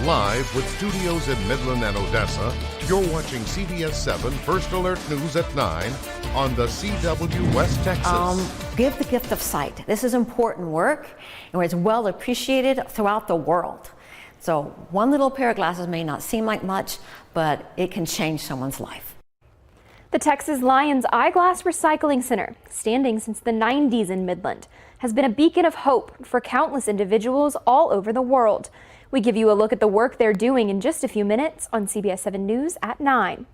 Live with studios in Midland and Odessa, you're watching CBS7 First Alert News at 9 on the CW West Texas. Give the gift of sight. This is important work, and it's well appreciated throughout the world. So one little pair of glasses may not seem like much, but it can change someone's life. The Texas Lions Eyeglass Recycling Center, standing since the 90s in Midland, has been a beacon of hope for countless individuals all over the world. We give you a look at the work they're doing in just a few minutes on CBS 7 News at 9.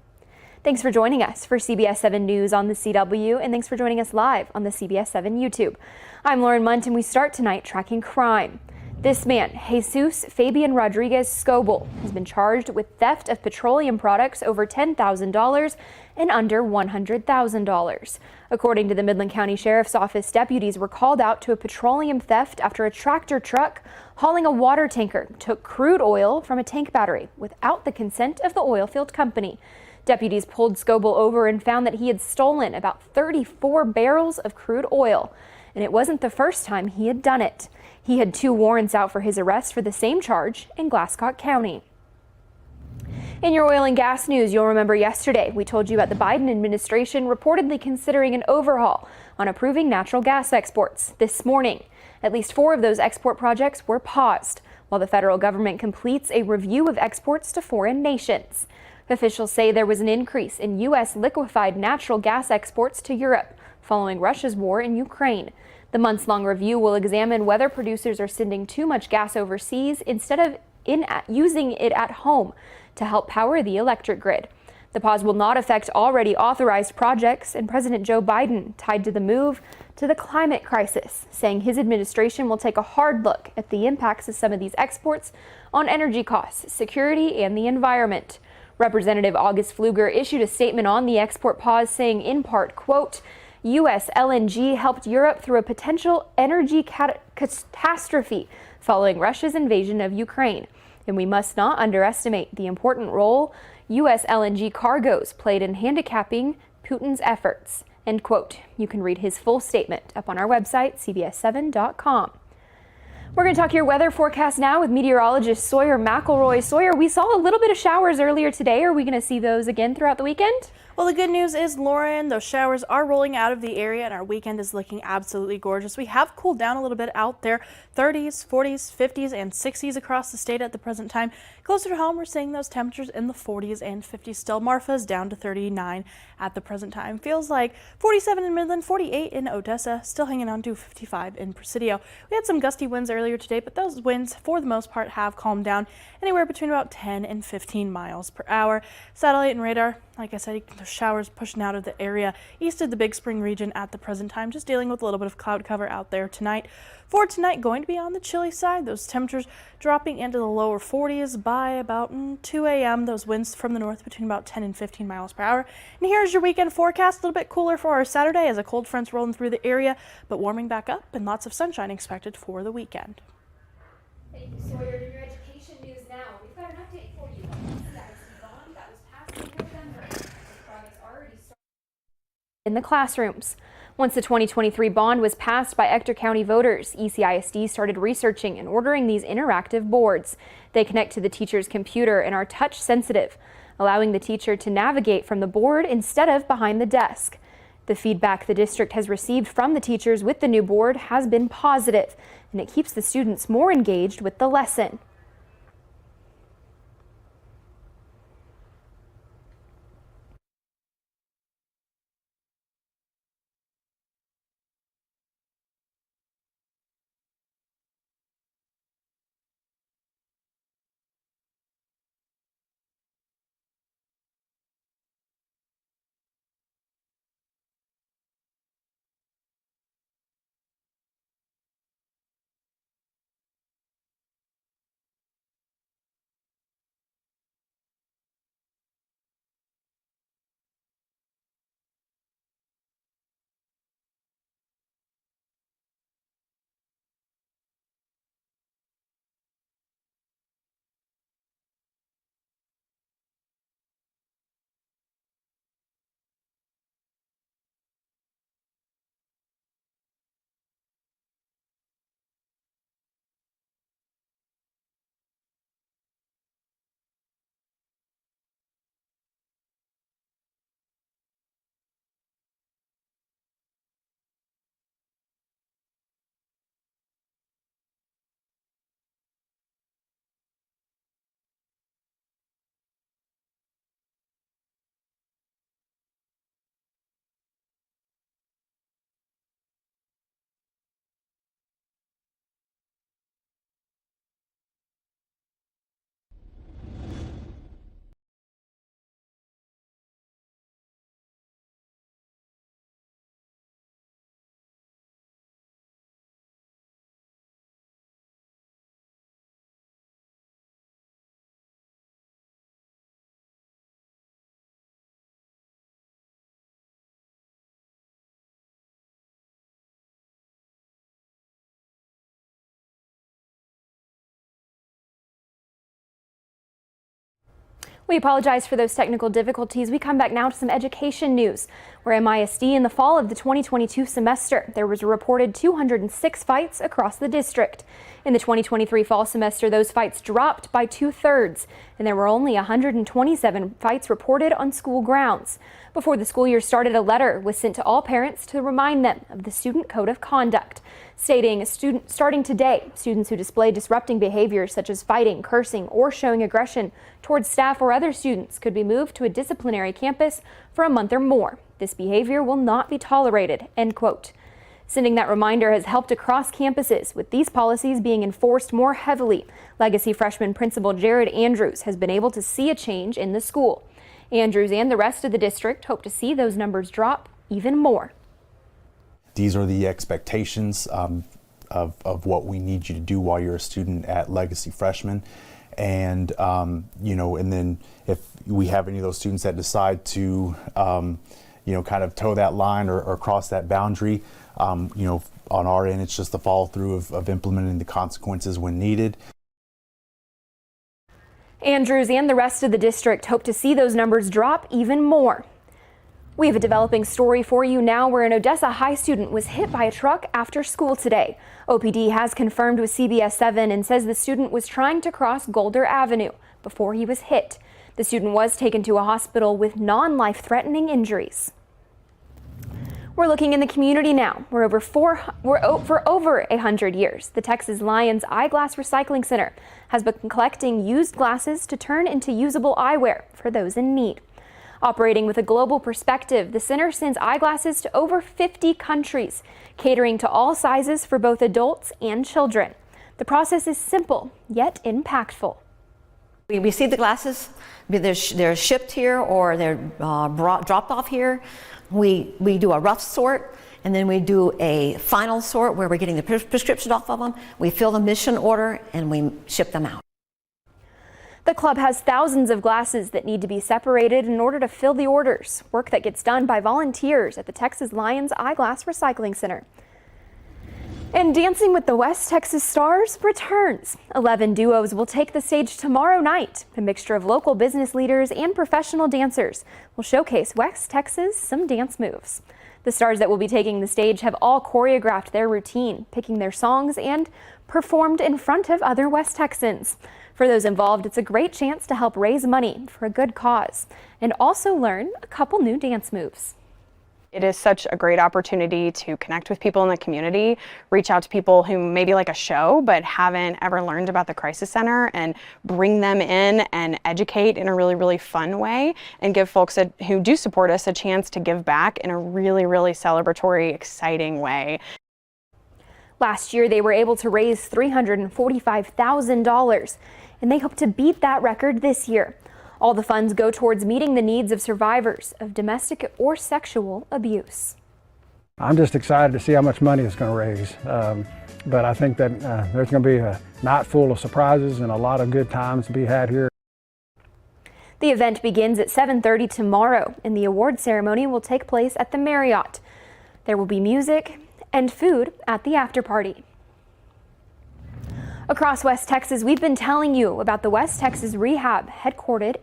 Thanks for joining us for CBS 7 News on the CW, and thanks for joining us live on the CBS 7 YouTube. I'm Lauren Munt, and we start tonight tracking crime. This man, Jesus Fabian Rodriguez Scoble, has been charged with theft of petroleum products over $10,000 and under $100,000. According to the Midland County Sheriff's Office, deputies were called out to a petroleum theft after a tractor truck hauling a water tanker took crude oil from a tank battery without the consent of the oil field company. Deputies pulled Scoble over and found that he had stolen about 34 barrels of crude oil. And it wasn't the first time he had done it. He had 2 warrants out for his arrest for the same charge in Glasscock County. In your oil and gas news, you'll remember yesterday we told you about the Biden administration reportedly considering an overhaul on approving natural gas exports. This morning, at least 4 of those export projects were paused, while the federal government completes a review of exports to foreign nations. Officials say there was an increase in U.S. liquefied natural gas exports to Europe following Russia's war in Ukraine. The months-long review will examine whether producers are sending too much gas overseas instead of using it at home to help power the electric grid. The pause will not affect already authorized projects, and President Joe Biden tied to the move to the climate crisis, saying his administration will take a hard look at the impacts of some of these exports on energy costs, security, and the environment. Representative August Pfluger issued a statement on the export pause, saying in part, quote, U.S. LNG helped Europe through a potential energy catastrophe following Russia's invasion of Ukraine. And we must not underestimate the important role U.S. LNG cargoes played in handicapping Putin's efforts. End quote. You can read his full statement up on our website, cbs7.com. We're going to talk your weather forecast now with meteorologist Sawyer McElroy. Sawyer, we saw a little bit of showers earlier today. Are we going to see those again throughout the weekend? Well, the good news is, Lauren, those showers are rolling out of the area and our weekend is looking absolutely gorgeous. We have cooled down a little bit out there, 30s, 40s, 50s, and 60s across the state at the present time. Closer to home, we're seeing those temperatures in the 40s and 50s still. Marfa's down to 39 at the present time. Feels like 47 in Midland, 48 in Odessa, still hanging on to 55 in Presidio. We had some gusty winds earlier today, but those winds, for the most part, have calmed down anywhere between about 10 and 15 miles per hour. Satellite and radar, like I said, the showers pushing out of the area east of the Big Spring region at the present time, just dealing with a little bit of cloud cover out there tonight. For tonight, going to be on the chilly side, those temperatures dropping into the lower 40s by about 2 a.m. Those winds from the north between about 10 and 15 miles per hour. And here's your weekend forecast, a little bit cooler for our Saturday as a cold front's rolling through the area, but warming back up and lots of sunshine expected for the weekend. Thank you, Sawyer. In your education news now, we've got an update for you on the CIC bond that was passed in November. The project's already started in the classrooms. Once the 2023 bond was passed by Ector County voters, ECISD started researching and ordering these interactive boards. They connect to the teacher's computer and are touch sensitive, allowing the teacher to navigate from the board instead of behind the desk. The feedback the district has received from the teachers with the new board has been positive, and it keeps the students more engaged with the lesson. We apologize for those technical difficulties. We come back now to some education news, where MISD in the fall of the 2022 semester, there was a reported 206 fights across the district. In the 2023 fall semester, those fights dropped by 2/3, and there were only 127 fights reported on school grounds. Before the school year started, a letter was sent to all parents to remind them of the student code of conduct, stating starting today, students who display disrupting behaviors such as fighting, cursing, or showing aggression towards staff or other students could be moved to a disciplinary campus for a month or more. This behavior will not be tolerated, end quote. Sending that reminder has helped across campuses, with these policies being enforced more heavily. Legacy freshman principal Jared Andrews has been able to see a change in the school. Andrews and the rest of the district hope to see those numbers drop even more. These are the expectations of what we need you to do while you're a student at Legacy Freshman. And, and then if we have any of those students that decide to, kind of toe that line or cross that boundary, on our end, it's just the follow through of implementing the consequences when needed. Andrews and the rest of the district hope to see those numbers drop even more. We have a developing story for you now, where an Odessa High student was hit by a truck after school today. OPD has confirmed with CBS7 and says the student was trying to cross Golder Avenue before he was hit. The student was taken to a hospital with non-life-threatening injuries. We're looking in the community now. For over 100 years, the Texas Lions Eyeglass Recycling Center has been collecting used glasses to turn into usable eyewear for those in need. Operating with a global perspective, the center sends eyeglasses to over 50 countries, catering to all sizes for both adults and children. The process is simple, yet impactful. We receive the glasses, they're shipped here or they're dropped off here. We do a rough sort, and then we do a final sort where we're getting the prescription off of them. We fill the mission order and we ship them out. The club has thousands of glasses that need to be separated in order to fill the orders, work that gets done by volunteers at the Texas Lions Eyeglass Recycling Center. And Dancing with the West Texas Stars returns. 11 duos will take the stage tomorrow night. A mixture of local business leaders and professional dancers will showcase West Texas some dance moves. The stars that will be taking the stage have all choreographed their routine, picking their songs, and performed in front of other West Texans. For those involved, it's a great chance to help raise money for a good cause and also learn a couple new dance moves. It is such a great opportunity to connect with people in the community, reach out to people who maybe like a show but haven't ever learned about the Crisis Center, and bring them in and educate in a really, really fun way, and give folks who do support us a chance to give back in a really, really celebratory, exciting way. Last year, they were able to raise $345,000, and they hope to beat that record this year. All the funds go towards meeting the needs of survivors of domestic or sexual abuse. I'm just excited to see how much money it's going to raise. But I think that there's going to be a night full of surprises and a lot of good times to be had here. The event begins at 7:30 tomorrow, and the award ceremony will take place at the Marriott. There will be music and food at the after party. Across West Texas, we've been telling you about the West Texas Rehab headquartered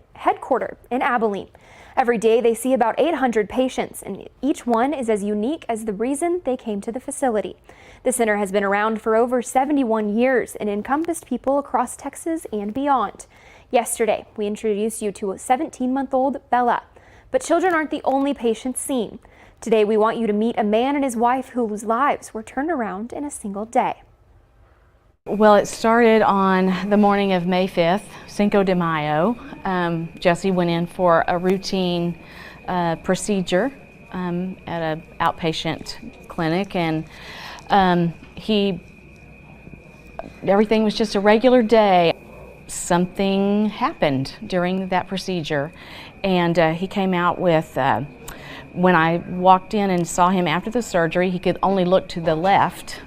in Abilene. Every day they see about 800 patients, and each one is as unique as the reason they came to the facility. The center has been around for over 71 years and encompassed people across Texas and beyond. Yesterday, we introduced you to a 17-month-old Bella, but children aren't the only patients seen. Today, we want you to meet a man and his wife whose lives were turned around in a single day. Well, it started on the morning of May 5th, Cinco de Mayo. Jesse went in for a routine procedure at an outpatient clinic, and everything was just a regular day. Something happened during that procedure, and he came out with, when I walked in and saw him after the surgery, he could only look to the left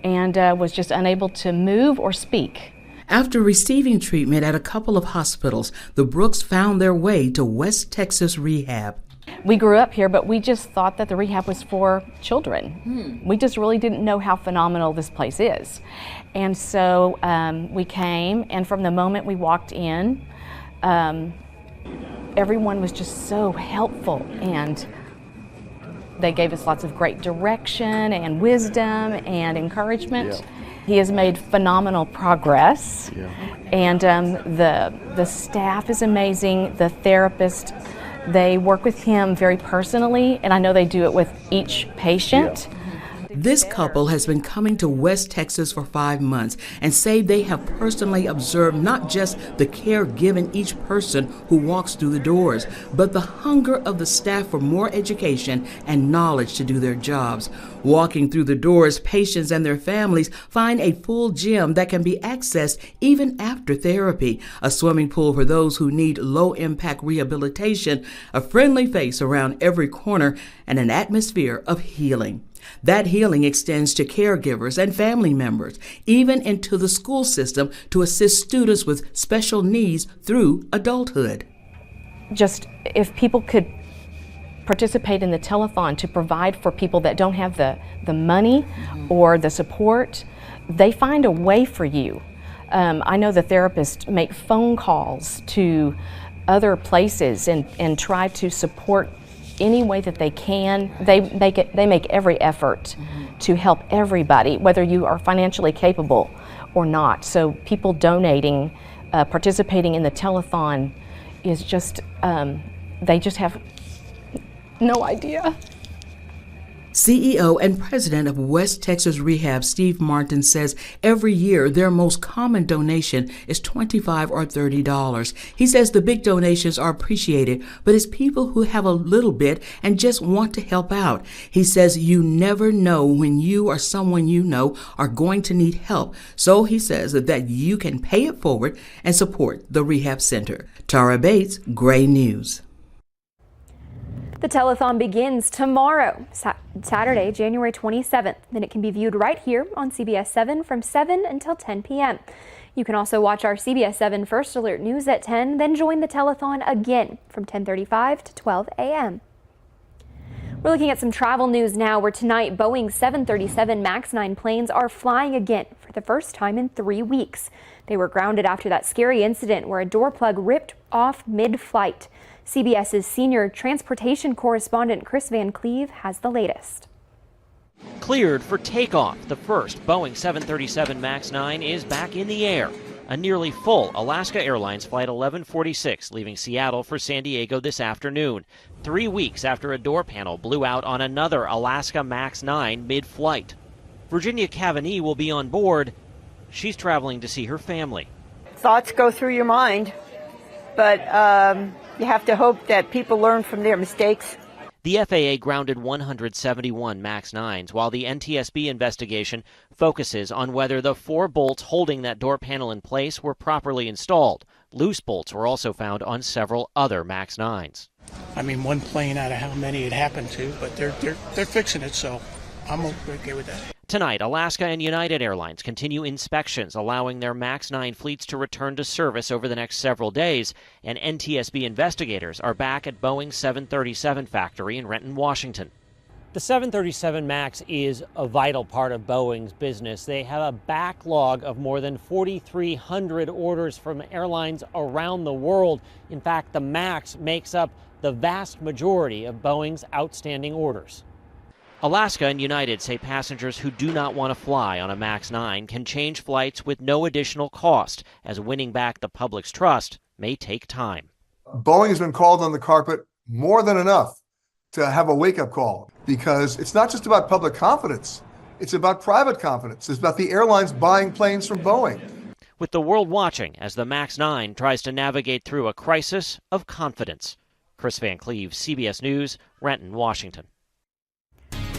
and was just unable to move or speak. After receiving treatment at a couple of hospitals, the Brooks found their way to West Texas Rehab. We grew up here, but we just thought that the rehab was for children. We just really didn't know how phenomenal this place is. And so we came, and from the moment we walked in, Everyone was just so helpful, and they gave us lots of great direction and wisdom and encouragement. Yeah. He has made phenomenal progress, Yeah. and the staff is amazing. The therapist, they work with him very personally, and I know they do it with each patient. Yeah. This couple has been coming to West Texas for 5 months and say they have personally observed not just the care given each person who walks through the doors, but the hunger of the staff for more education and knowledge to do their jobs. Walking through the doors, patients and their families find a full gym that can be accessed even after therapy, a swimming pool for those who need low-impact rehabilitation, a friendly face around every corner, and an atmosphere of healing. That healing extends to caregivers and family members, even into the school system to assist students with special needs through adulthood. Just if people could participate in the telethon to provide for people that don't have the money or the support, they find a way for you. I know the therapists make phone calls to other places and try to support any way that they can. They make every effort to help everybody, whether you are financially capable or not. So people donating, participating in the telethon is just, they just have no idea. CEO and president of West Texas Rehab, Steve Martin, says every year their most common donation is $25 or $30. He says the big donations are appreciated, but it's people who have a little bit and just want to help out. He says you never know when you or someone you know are going to need help. So he says that you can pay it forward and support the rehab center. Tara Bates, Gray News. The telethon begins tomorrow, Saturday, January 27th, and it can be viewed right here on CBS7 from 7 until 10 p.m. You can also watch our CBS7 First Alert News at 10, then join the telethon again from 10:35 to 12 a.m. We're looking at some travel news now, where tonight Boeing 737 MAX 9 planes are flying again for the first time in 3 weeks. They were grounded after that scary incident where a door plug ripped off mid-flight. CBS's senior transportation correspondent Chris Van Cleve has the latest. Cleared for takeoff, the first Boeing 737 MAX 9 is back in the air. A nearly full Alaska Airlines Flight 1146 leaving Seattle for San Diego this afternoon, 3 weeks after a door panel blew out on another Alaska MAX 9 mid-flight. Virginia Cavani will be on board. She's traveling to see her family. Thoughts go through your mind, but you have to hope that people learn from their mistakes. The FAA grounded 171 MAX 9s, while the NTSB investigation focuses on whether the 4 bolts holding that door panel in place were properly installed. Loose bolts were also found on several other MAX 9s. I mean, one plane out of how many it happened to, but they're fixing it, so I'm okay with that. Tonight, Alaska and United Airlines continue inspections, allowing their MAX 9 fleets to return to service over the next several days, and NTSB investigators are back at Boeing's 737 factory in Renton, Washington. The 737 MAX is a vital part of Boeing's business. They have a backlog of more than 4,300 orders from airlines around the world. In fact, the MAX makes up the vast majority of Boeing's outstanding orders. Alaska and United say passengers who do not want to fly on a MAX 9 can change flights with no additional cost, as winning back the public's trust may take time. Boeing has been called on the carpet more than enough to have a wake-up call, because it's not just about public confidence, it's about private confidence. It's about the airlines buying planes from Boeing. With the world watching as the MAX 9 tries to navigate through a crisis of confidence. Chris Van Cleve, CBS News, Renton, Washington.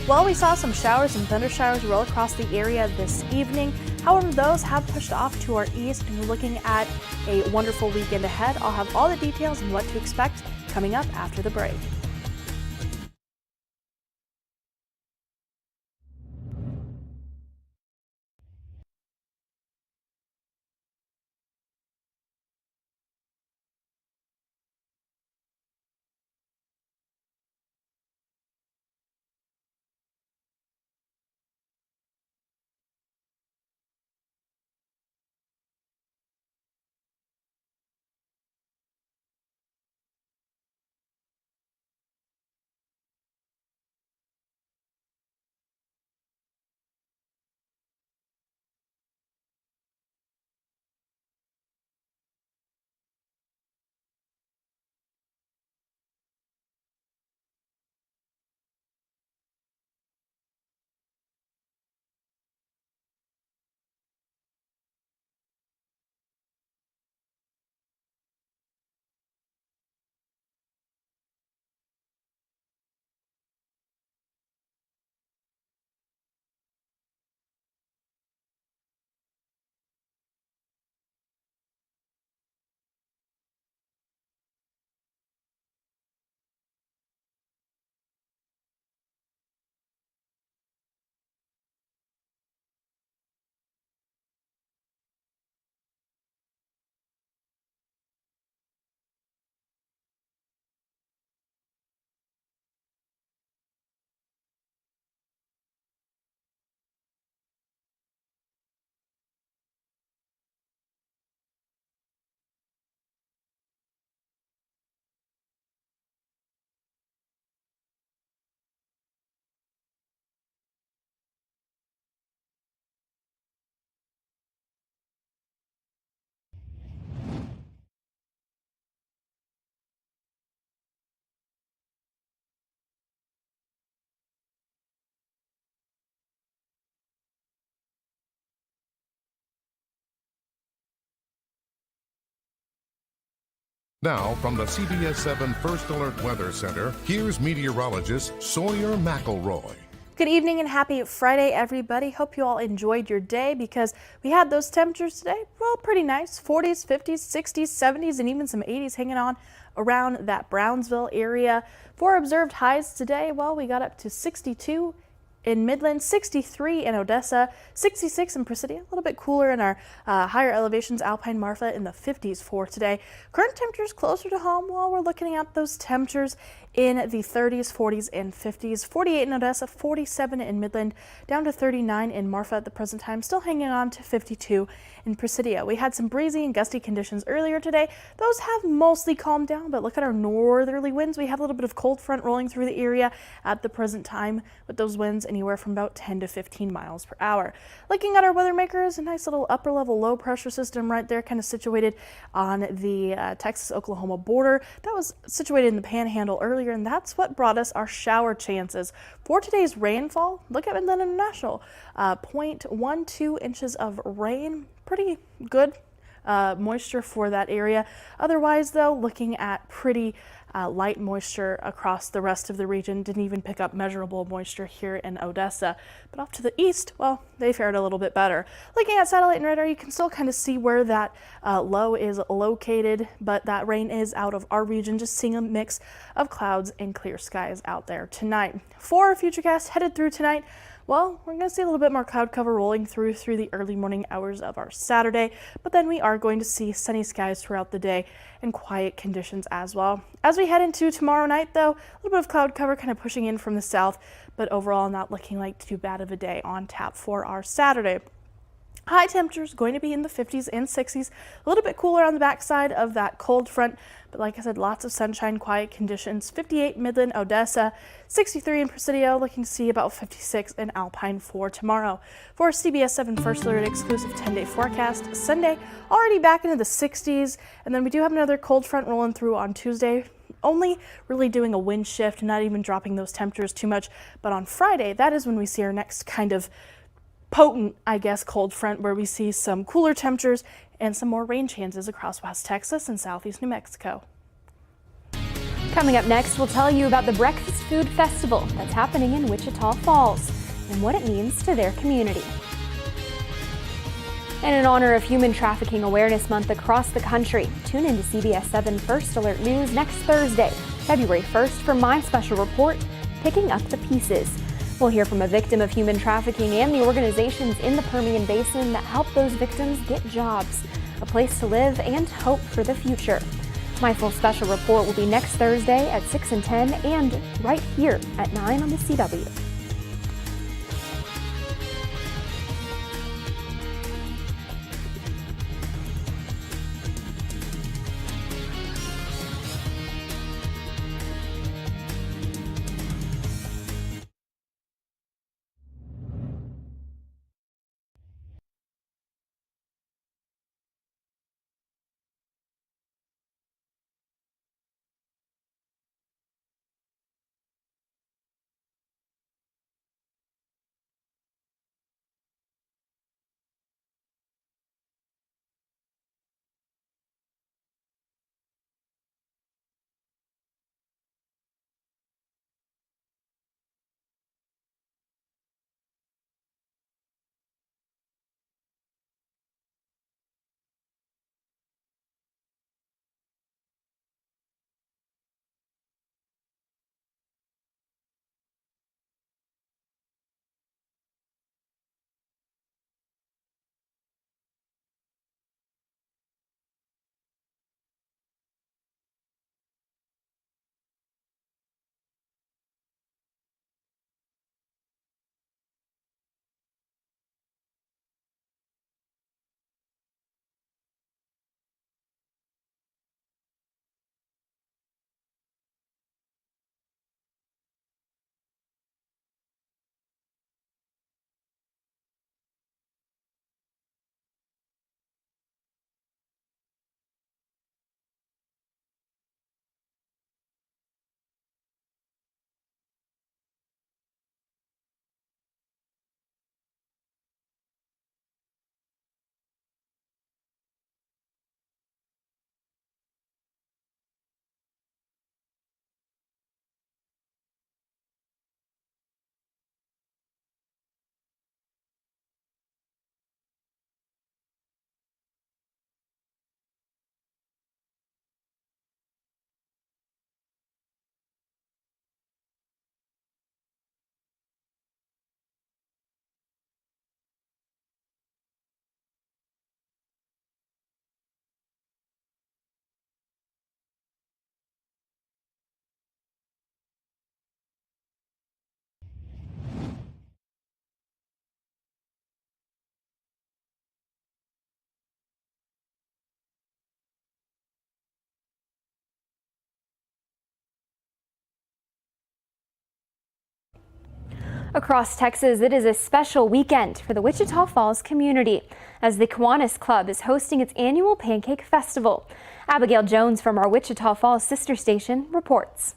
Well, we saw some showers and thunder showers roll across the area this evening. However, those have pushed off to our east, and we're looking at a wonderful weekend ahead. I'll have all the details and what to expect coming up after the break. Now, from the CBS7 First Alert Weather Center, here's meteorologist Sawyer McElroy. Good evening and happy Friday, everybody. Hope you all enjoyed your day because we had those temperatures today. Well, pretty nice. 40s, 50s, 60s, 70s, and even some 80s hanging on around that Brownsville area. For observed highs today, well, we got up to 62 in Midland, 63 in Odessa, 66 in Presidio, a little bit cooler in our higher elevations, Alpine, Marfa in the 50s for today. Current temperatures closer to home while we're looking at those temperatures in the 30s, 40s, and 50s. 48 in Odessa, 47 in Midland, down to 39 in Marfa at the present time, still hanging on to 52 in Presidio. We had some breezy and gusty conditions earlier today. Those have mostly calmed down, but look at our northerly winds. We have a little bit of cold front rolling through the area at the present time with those winds anywhere from about 10 to 15 miles per hour. Looking at our weather makers, a nice little upper level low pressure system right there, kind of situated on the Texas-Oklahoma border. That was situated in the Panhandle earlier, and that's what brought us our shower chances. For today's rainfall, look at Midland International, 0.12 inches of rain. Pretty good moisture for that area. Otherwise, though, looking at pretty light moisture across the rest of the region. Didn't even pick up measurable moisture here in Odessa. But off to the east, well, they fared a little bit better. Looking at satellite and radar, you can still kind of see where that low is located, but that rain is out of our region. Just seeing a mix of clouds and clear skies out there tonight. For our futurecast headed through tonight, well, we're going to see a little bit more cloud cover rolling through the early morning hours of our Saturday, but then we are going to see sunny skies throughout the day and quiet conditions as well. As we head into tomorrow night, though, a little bit of cloud cover kind of pushing in from the south, but overall not looking like too bad of a day on tap for our Saturday. High temperatures going to be in the 50s and 60s, a little bit cooler on the backside of that cold front, but like I said, lots of sunshine, quiet conditions. 58 Midland, Odessa, 63 in Presidio, looking to see about 56 in Alpine for tomorrow. For CBS7 First Alert exclusive 10-day forecast, Sunday already back into the 60s, and then we do have another cold front rolling through on Tuesday. Only really doing a wind shift, not even dropping those temperatures too much, but on Friday, that is when we see our next kind of potent, I guess, cold front where we see some cooler temperatures and some more rain chances across West Texas and Southeast New Mexico. Coming up next, we'll tell you about the Breakfast Food Festival that's happening in Wichita Falls and what it means to their community. And in honor of Human Trafficking Awareness Month across the country, tune into CBS7 First Alert News next Thursday, February 1st, for my special report, Picking Up the Pieces. We'll hear from a victim of human trafficking and the organizations in the Permian Basin that help those victims get jobs, a place to live, and hope for the future. My full special report will be next Thursday at 6 and 10 and right here at 9 on the CW. Across Texas, it is a special weekend for the Wichita Falls community as the Kiwanis Club is hosting its annual Pancake Festival. Abigail Jones from our Wichita Falls sister station reports.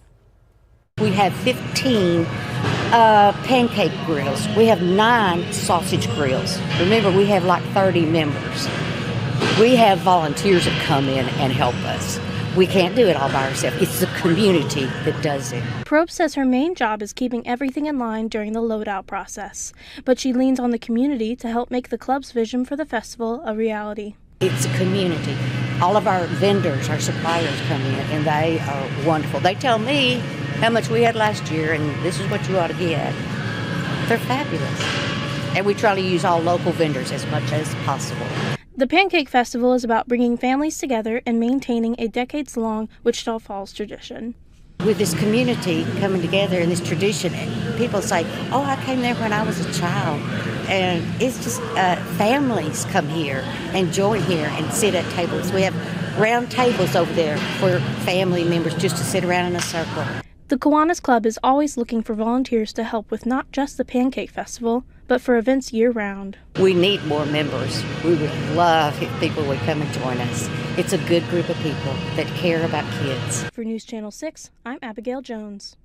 We have 15 pancake grills. We have 9 sausage grills. Remember, we have like 30 members. We have volunteers that come in and help us. We can't do it all by ourselves. It's the community that does it. Probst says her main job is keeping everything in line during the loadout process, but she leans on the community to help make the club's vision for the festival a reality. It's a community. All of our vendors, our suppliers come in, and they are wonderful. They tell me how much we had last year, and this is what you ought to get. They're fabulous. And we try to use all local vendors as much as possible. The Pancake Festival is about bringing families together and maintaining a decades-long Wichita Falls tradition. With this community coming together and this tradition, people say, oh, I came there when I was a child. And it's just families come here and join here and sit at tables. We have round tables over there for family members just to sit around in a circle. The Kiwanis Club is always looking for volunteers to help with not just the Pancake Festival, but for events year-round. We need more members. We would love if people would come and join us. It's a good group of people that care about kids. For News Channel 6, I'm Abigail Jones.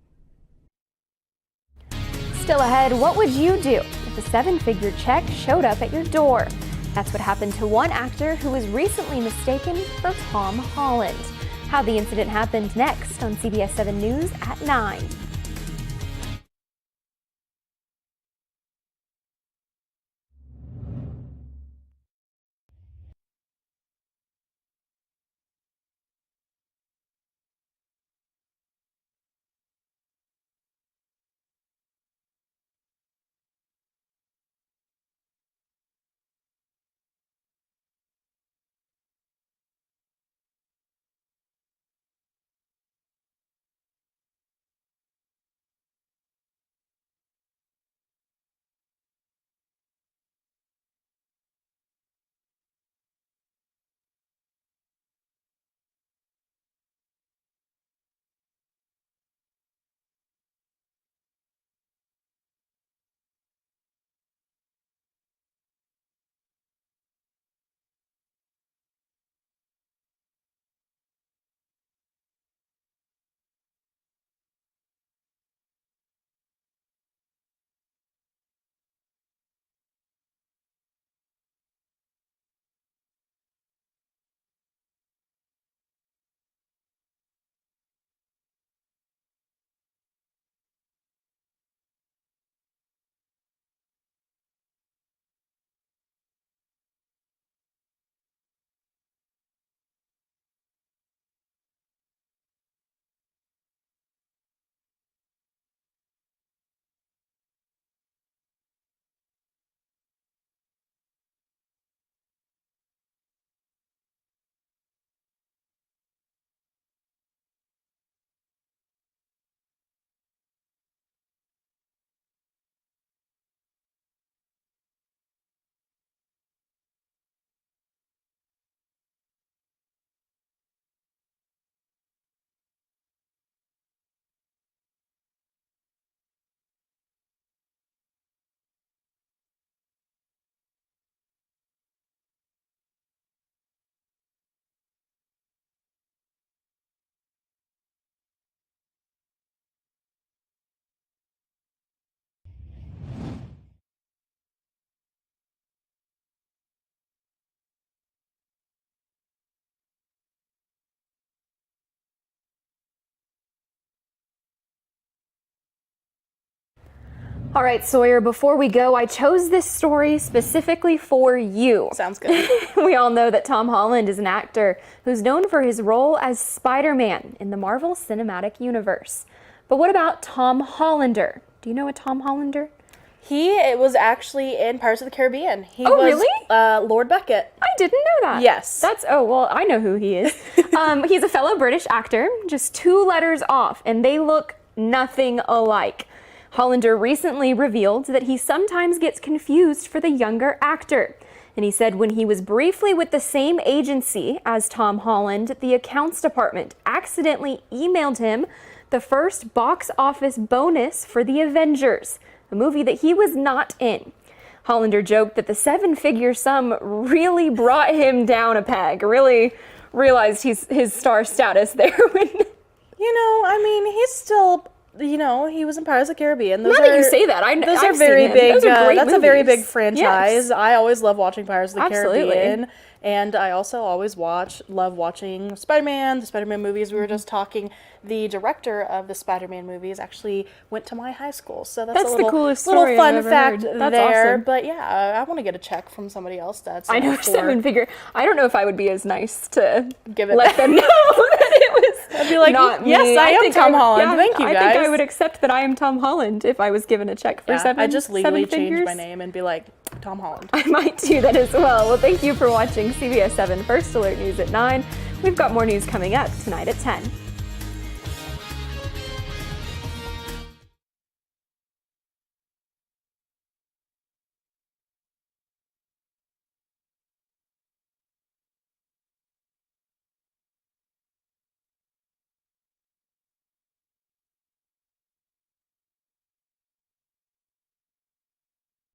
Still ahead, what would you do if a 7-figure check showed up at your door? That's what happened to one actor who was recently mistaken for Tom Holland. How the incident happened next on CBS7 News at 9. All right, Sawyer, before we go, I chose this story specifically for you. Sounds good. We all know that Tom Holland is an actor who's known for his role as Spider-Man in the Marvel Cinematic Universe. But what about Tom Hollander? Do you know a Tom Hollander? He was actually in Pirates of the Caribbean. He Oh, was, really? Lord Beckett. I didn't know that. Yes. Oh, well, I know who he is. He's a fellow British actor, just 2 letters off, and they look nothing alike. Hollander recently revealed that he sometimes gets confused for the younger actor. And he said when he was briefly with the same agency as Tom Holland, the accounts department accidentally emailed him the first box office bonus for the Avengers. a movie that he was not in. Hollander joked that the seven-figure sum really brought him down a peg, really realized his star status there. He's still, he was in Pirates of the Caribbean. Now that you say that, those I've are very seen him. big. Those are great that's movies. a very big franchise. Yes. I always love watching Pirates of the Absolutely. Caribbean. And I also always love watching Spider-Man, the Spider-Man movies. We were just talking, the director of the Spider-Man movies actually went to my high school. So that's a little, the coolest little story fun I've ever fact heard. That's there. awesome. But yeah, I want to get a check from somebody else that's I know, seven-figure. I don't know if I would be as nice to give it let them know that it was I'd be like, not yes, me. I am think Tom would- Holland. yeah, Thank you, I guys. think I would accept that I am Tom Holland if I was given a check for I just legally seven change figures. my name and be like, Tom Holland. I might do that as well. Well, thank you for watching CBS7 First Alert News at 9. We've got more news coming up tonight at 10.